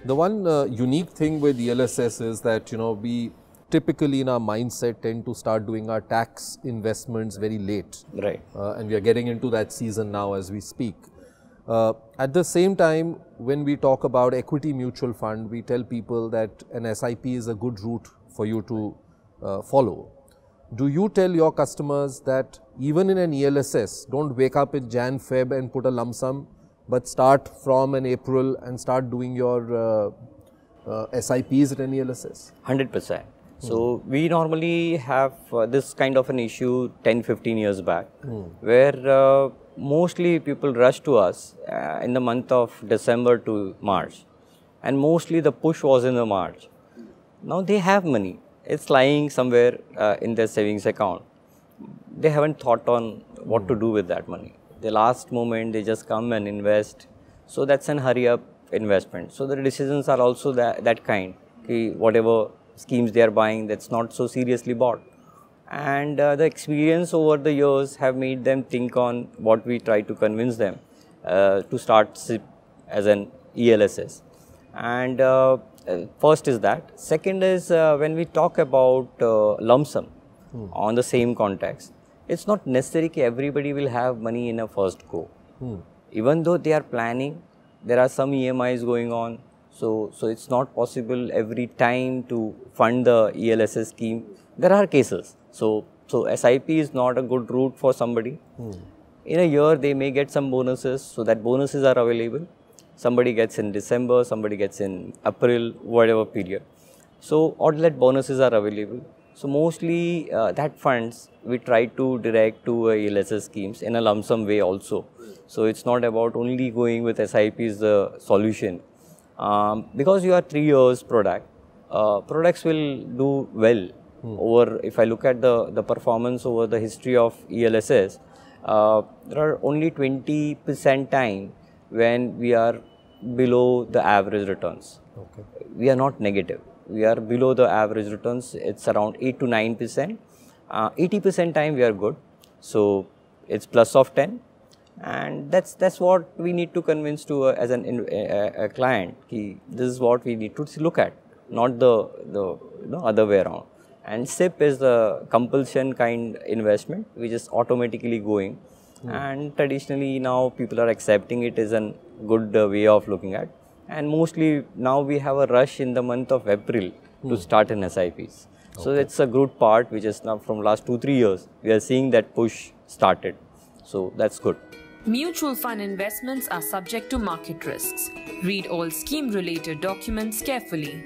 The one unique thing with ELSS is that, we typically in our mindset tend to start doing our tax investments very late. Right. And we are getting into that season now as we speak. At the same time, when we talk about equity mutual fund, we tell people that an SIP is a good route for you to follow. Do you tell your customers that even in an ELSS, don't wake up in Jan, Feb and put a lump sum, but start from an April and start doing your SIPs at an ELSS? 100%. So we normally have this kind of an issue 10-15 years back, where mostly people rush to us in the month of December to March, and mostly the push was in the March. Now they have money, it's lying somewhere in their savings account. They haven't thought on what to do with that money. The last moment they just come and invest. So that's an hurry up investment. So the decisions are also that kind. Whatever schemes they are buying, that's not so seriously bought. And the experience over the years have made them think on what we try to convince them to start SIP as an ELSS. And first is that. Second is when we talk about lump sum on the same context, it's not necessary that everybody will have money in a first go. Even though they are planning, there are some EMIs going on. So it's not possible every time to fund the ELSS scheme. There are cases. So SIP is not a good route for somebody. In a year, they may get some bonuses. So that bonuses are available. Somebody gets in December, somebody gets in April, whatever period. So outlet bonuses are available. So mostly that funds we try to direct to ELSS schemes in a lump sum way also. So it's not about only going with SIP is the solution. Because you are 3 years product, products will do well. Over, if I look at the performance over the history of ELSS, there are only 20% time when we are below the average returns. Okay. We are not negative. We are below the average returns. It's around 8 to 9%. 80% time we are good. So it's plus of 10. And that's what we need to convince to as a client. This is what we need to look at, not the other way around. And SIP is the compulsion kind investment, which is automatically going. And traditionally now people are accepting it as a good way of looking at. And mostly now we have a rush in the month of April to start in SIPs. So it's a good part which is now from last 2-3 years, we are seeing that push started. So that's good. Mutual fund investments are subject to market risks. Read all scheme-related documents carefully.